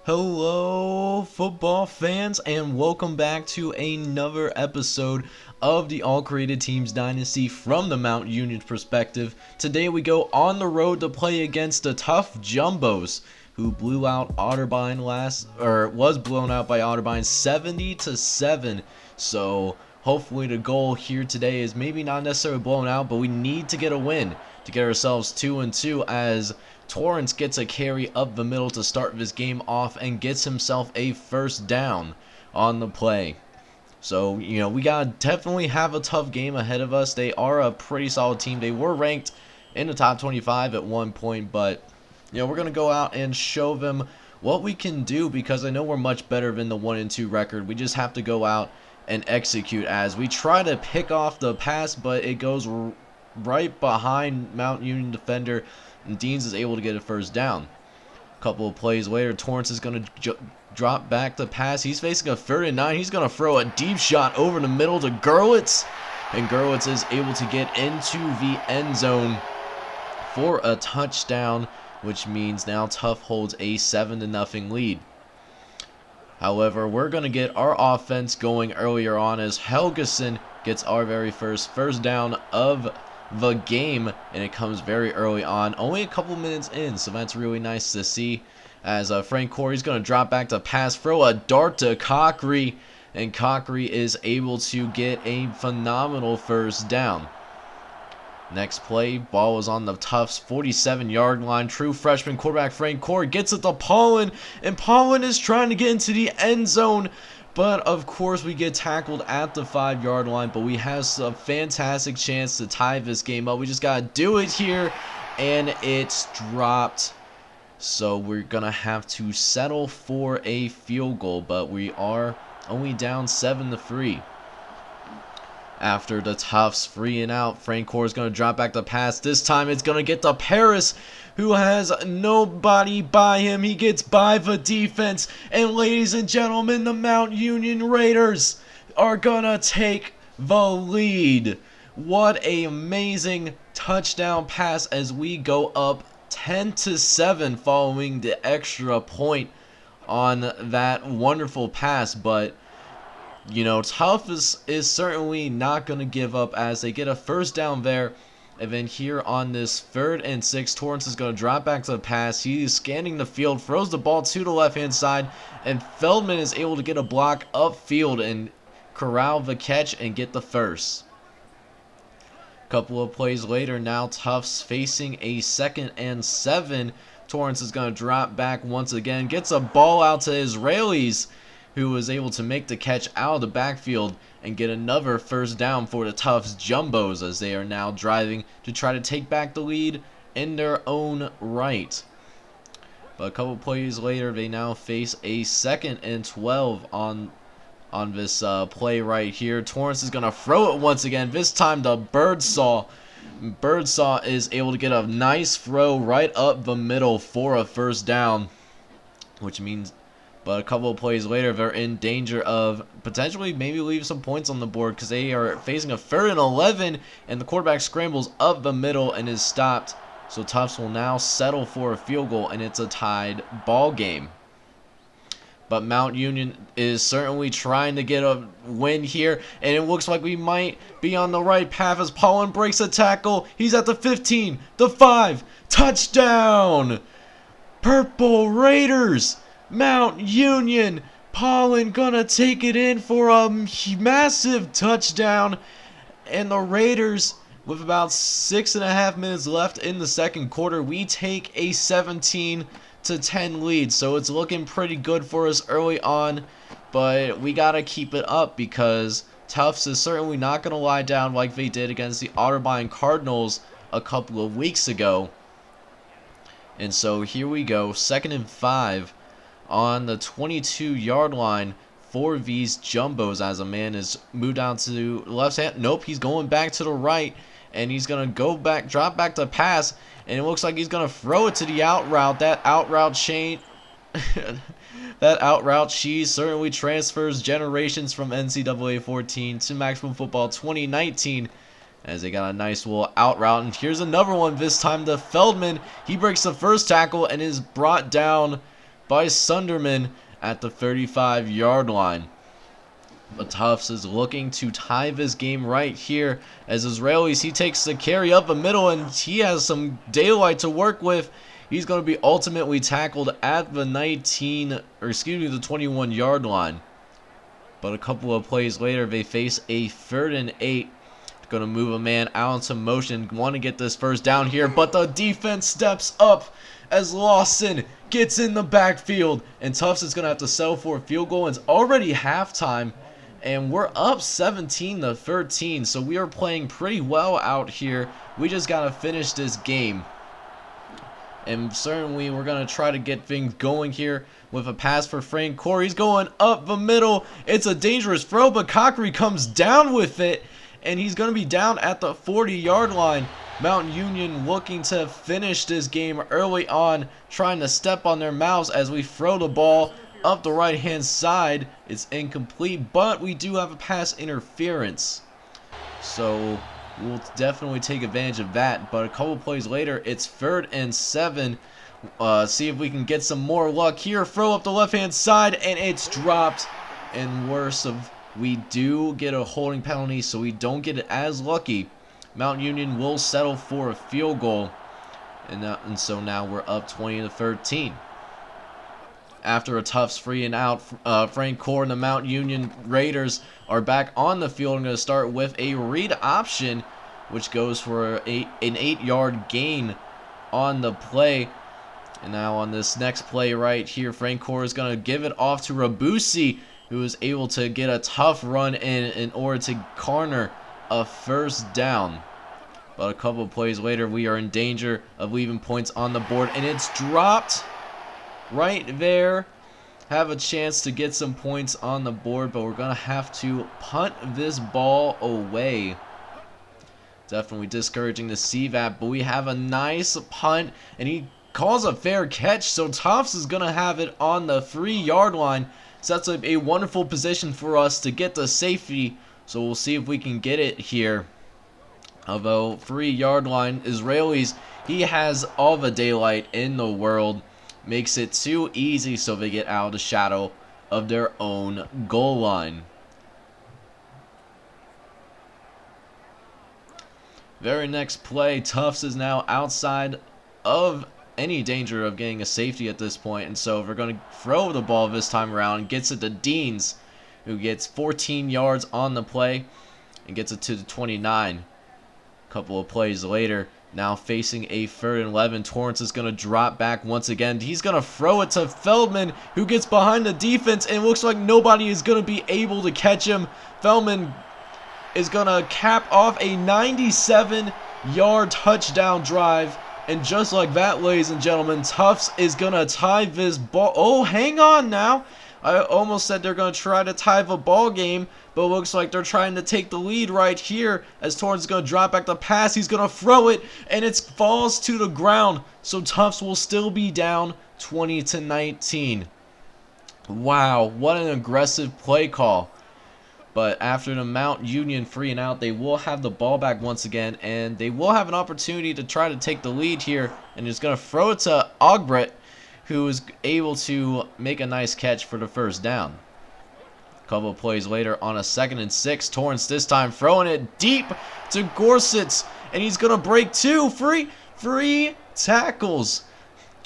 Hello, football fans, and welcome back to another episode of the All Created Teams Dynasty from the Mount Union perspective. Today we go on the road to play against the Tufts Jumbos, who blew out Otterbein was blown out by Otterbein 70-7. So hopefully the goal here today is maybe not necessarily blown out, but we need to get a win to get ourselves 2-2 as Torrance gets a carry up the middle to start this game off and gets himself a first down on the play. So, we gotta definitely have a tough game ahead of us. They are a pretty solid team. They were ranked in the top 25 at one point, but, we're gonna go out and show them what we can do because I know we're much better than the 1-2 record. We just have to go out and execute as we try to pick off the pass, but it goes right behind Mount Union defender, and Deans is able to get a first down. A couple of plays later, Torrance is going to drop back the pass. He's facing a 3rd and 9. He's going to throw a deep shot over the middle to Gerwitz, and Gerwitz is able to get into the end zone for a touchdown, which means now Tuff holds a 7-0 lead. However, we're going to get our offense going earlier on as Helgeson gets our very first down of the game, and it comes very early on, only a couple minutes in, so that's really nice to see as Frank Corey's going to drop back to pass, throw a dart to Cochry, and Cochry is able to get a phenomenal first down. Next play, ball is on the Tufts 47-yard line. True freshman quarterback Frank Corey gets it to Paulin, and Paulin is trying to get into the end zone. But, of course, we get tackled at the 5-yard line, but we have a fantastic chance to tie this game up. We just got to do it here, and it's dropped. So we're going to have to settle for a field goal, but we are only down 7-3. After the Tufts free and out, Frank Corr is going to drop back the pass. This time it's going to get to Paris, who has nobody by him. He gets by the defense. And ladies and gentlemen, the Mount Union Raiders are going to take the lead. What an amazing touchdown pass as we go up 10-7 following the extra point on that wonderful pass. But Tufts is certainly not going to give up as they get a first down there. And then here on this 3rd and 6, Torrance is going to drop back to the pass. He is scanning the field, throws the ball to the left-hand side, and Feldman is able to get a block upfield and corral the catch and get the first. Couple of plays later, now Tufts facing a 2nd and 7. Torrance is going to drop back once again, gets a ball out to Israelis, who was able to make the catch out of the backfield and get another first down for the Tufts Jumbos as they are now driving to try to take back the lead in their own right. But a couple plays later, they now face a 2nd and 12 on this play right here. Torrance is going to throw it once again, this time to Birdsall. Birdsall is able to get a nice throw right up the middle for a first down, which means but a couple of plays later, they're in danger of potentially maybe leaving some points on the board because they are facing a 3rd and 11, and the quarterback scrambles up the middle and is stopped. So Tufts will now settle for a field goal, and it's a tied ball game. But Mount Union is certainly trying to get a win here, and it looks like we might be on the right path as Paulin breaks a tackle. He's at the 15, the 5, touchdown! Purple Raiders! Mount Union, Paulin gonna take it in for a massive touchdown, and the Raiders, with about 6.5 minutes left in the second quarter, we take a 17-10 lead. So it's looking pretty good for us early on, but we gotta keep it up because Tufts is certainly not gonna lie down like they did against the Otterbein Cardinals a couple of weeks ago. And so here we go, 2nd and 5. On the 22-yard line for these Jumbos as a man is moved out to the left hand. Nope, he's going back to the right, and he's going to go back, drop back to pass, and it looks like he's going to throw it to the out route. That out route chain, that out route cheese certainly transfers generations from NCAA 14 to Maximum Football 2019 as they got a nice little out route. And here's another one, this time to Feldman. He breaks the first tackle and is brought down by Sunderman at the 35-yard-line. But Tufts is looking to tie this game right here as Israelis, he takes the carry up the middle and he has some daylight to work with. He's going to be ultimately tackled at the 21-yard line. But a couple of plays later, they face a 3rd and 8. Going to move a man out into motion. Want to get this first down here, but the defense steps up as Lawson gets in the backfield. And Tufts is going to have to settle for a field goal. It's already halftime, and we're up 17-13. So we are playing pretty well out here. We just got to finish this game. And certainly we're going to try to get things going here with a pass for Frank Corey. He's going up the middle. It's a dangerous throw, but Cochran comes down with it. And he's going to be down at the 40-yard line. Mount Union looking to finish this game early on, trying to step on their mouths as we throw the ball up the right-hand side. It's incomplete, but we do have a pass interference. So we'll definitely take advantage of that. But a couple plays later, it's 3rd and 7. See if we can get some more luck here. Throw up the left-hand side, and it's dropped. And worse of, we do get a holding penalty, so we don't get it as lucky. Mount Union will settle for a field goal. And so now we're up 20-13. After a Tufts free and out, Frank Core and the Mount Union Raiders are back on the field. I'm going to start with a read option, which goes for an 8-yard gain on the play. And now on this next play right here, Frank Core is going to give it off to Rabusi, who is able to get a tough run in order to corner a first down. But a couple of plays later, we are in danger of leaving points on the board, and it's dropped right there. Have a chance to get some points on the board, but we're going to have to punt this ball away. Definitely discouraging to see that, but we have a nice punt, and he calls a fair catch, so Tufts is going to have it on the 3-yard line. Sets up a wonderful position for us to get the safety, so we'll see if we can get it here. Although 3-yard line, Israelis, he has all the daylight in the world. Makes it too easy, so they get out of the shadow of their own goal line. Very next play, Tufts is now outside of any danger of getting a safety at this point, and so we're going to throw the ball this time around. Gets it to Deans, who gets 14 yards on the play and gets it to the 29. A couple of plays later, now facing a 3rd and 11, Torrance is going to drop back once again. He's going to throw it to Feldman, who gets behind the defense, and it looks like nobody is going to be able to catch him. Feldman is going to cap off a 97-yard touchdown drive. And just like that, ladies and gentlemen, Tufts is going to tie this ball. Oh, hang on now. I almost said they're going to try to tie the ball game, but it looks like they're trying to take the lead right here as Torrance is going to drop back the pass. He's going to throw it, and it falls to the ground. So Tufts will still be down 20-19. Wow, what an aggressive play call. But after the Mount Union free and out, they will have the ball back once again, and they will have an opportunity to try to take the lead here. And he's going to throw it to Ogbret, who is able to make a nice catch for the first down. A couple of plays later on a 2nd and 6, Torrance this time throwing it deep to Gorsuch, and he's going to break 2 free tackles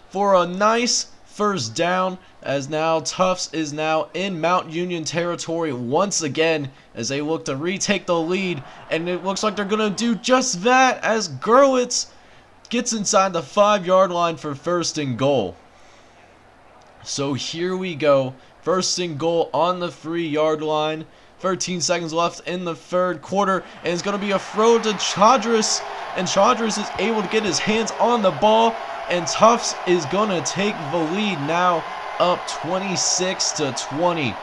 for a nice first down, as now Tufts is now in Mount Union territory once again as they look to retake the lead, and it looks like they're going to do just that as Gerwitz gets inside the 5-yard line for 1st and goal. So here we go, 1st and goal on the 3-yard line. 13 seconds left in the 3rd quarter, and it's going to be a throw to Chaudhry, and Chaudhry is able to get his hands on the ball, and Tufts is going to take the lead now, up 26-20.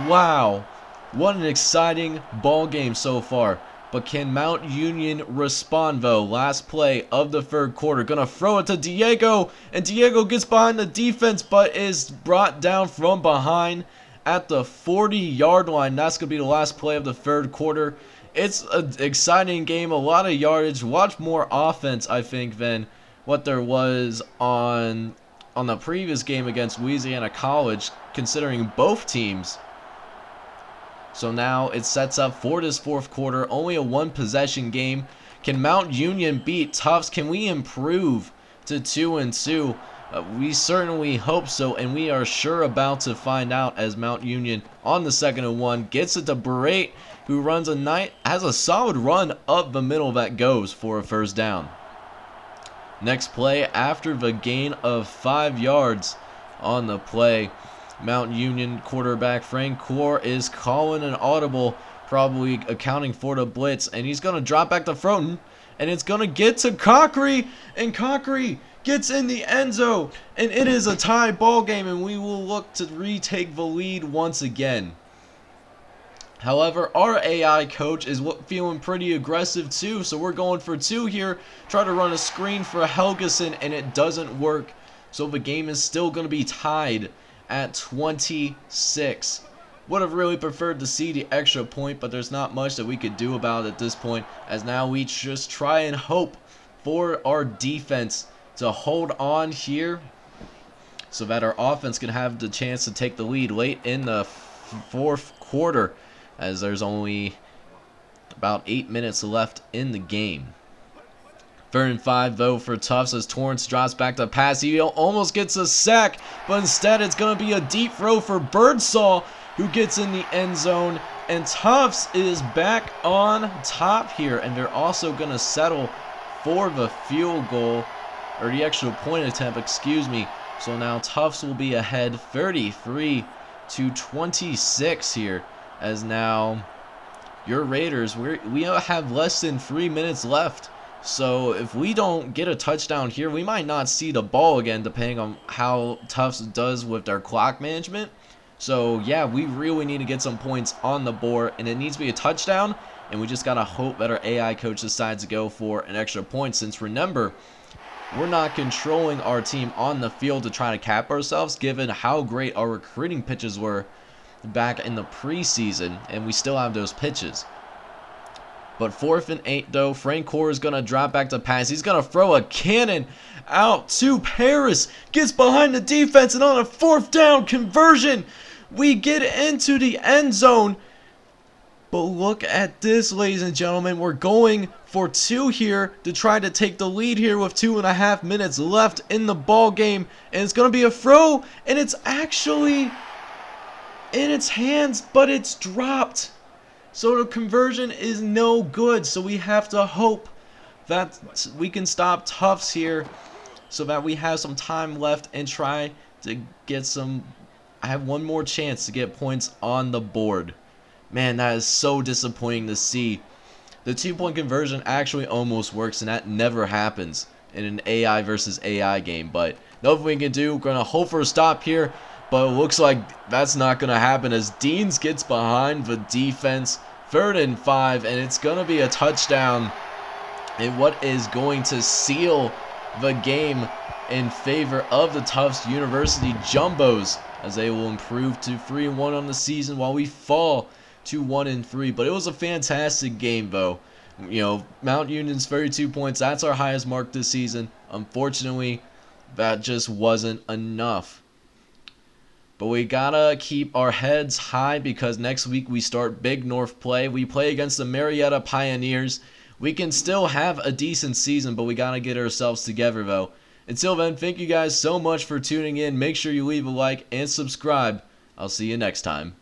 Wow, what an exciting ball game so far. But can Mount Union respond though? Last play of the 3rd quarter. Gonna throw it to Diego, and Diego gets behind the defense, but is brought down from behind at the 40-yard line. That's gonna be the last play of the 3rd quarter. It's an exciting game, a lot of yardage. Watch more offense, I think, than what there was on on the previous game against Louisiana College, considering both teams. So now it sets up for this fourth quarter, only a one-possession game. Can Mount Union beat Tufts? Can we improve to 2-2? We certainly hope so, and we are sure about to find out as Mount Union on the 2nd and 1 gets it to Berate, who has a solid run up the middle that goes for a first down. Next play, after the gain of 5 yards on the play, Mount Union quarterback Frank Core is calling an audible, probably accounting for the blitz, and he's going to drop back to Froten, and it's going to get to Cochran, and Cochran gets in the end zone, and it is a tie ball game, and we will look to retake the lead once again. However, our AI coach is feeling pretty aggressive too, so we're going for 2 here, try to run a screen for Helgeson, and it doesn't work, so the game is still going to be tied at 26. Would have really preferred to see the extra point, but there's not much that we could do about it at this point, as now we just try and hope for our defense to hold on here so that our offense can have the chance to take the lead late in the fourth quarter, as there's only about 8 minutes left in the game. 3rd and 5 though for Tufts as Torrance drops back to pass. He almost gets a sack, but instead it's going to be a deep throw for Birdsall, who gets in the end zone, and Tufts is back on top here, and they're also going to settle for the field goal, or the extra point attempt, excuse me. So now Tufts will be ahead 33-26 here, as now your Raiders, we have less than 3 minutes left. So if we don't get a touchdown here, we might not see the ball again, depending on how Tufts does with their clock management. So yeah, we really need to get some points on the board, and it needs to be a touchdown, and we just gotta hope that our AI coach decides to go for an extra point, since remember, we're not controlling our team on the field to try to cap ourselves, given how great our recruiting pitches were back in the preseason, and we still have those pitches. But 4th and 8 though, Frank Core is going to drop back to pass. He's going to throw a cannon out to Paris. Gets behind the defense, and on a 4th down conversion, we get into the end zone. But look at this, ladies and gentlemen. We're going for 2 here to try to take the lead here with 2.5 minutes left in the ball game. And it's going to be a throw, and it's actually in its hands, but it's dropped. So the conversion is no good, so we have to hope that we can stop Tufts here so that we have some time left and try to get I have one more chance to get points on the board. Man, that is so disappointing to see. The 2-point conversion actually almost works, and that never happens in an AI versus AI game, but nothing we can do. We're going to hope for a stop here, but it looks like that's not going to happen as Deans gets behind the defense. 3rd and 5, and it's going to be a touchdown in what is going to seal the game in favor of the Tufts University Jumbos, as they will improve to 3-1 on the season while we fall to 1-3. But it was a fantastic game though. You know, Mount Union's 32 points, that's our highest mark this season. Unfortunately, that just wasn't enough. But we gotta keep our heads high, because next week we start Big North play. We play against the Marietta Pioneers. We can still have a decent season, but we gotta get ourselves together though. Until then, thank you guys so much for tuning in. Make sure you leave a like and subscribe. I'll see you next time.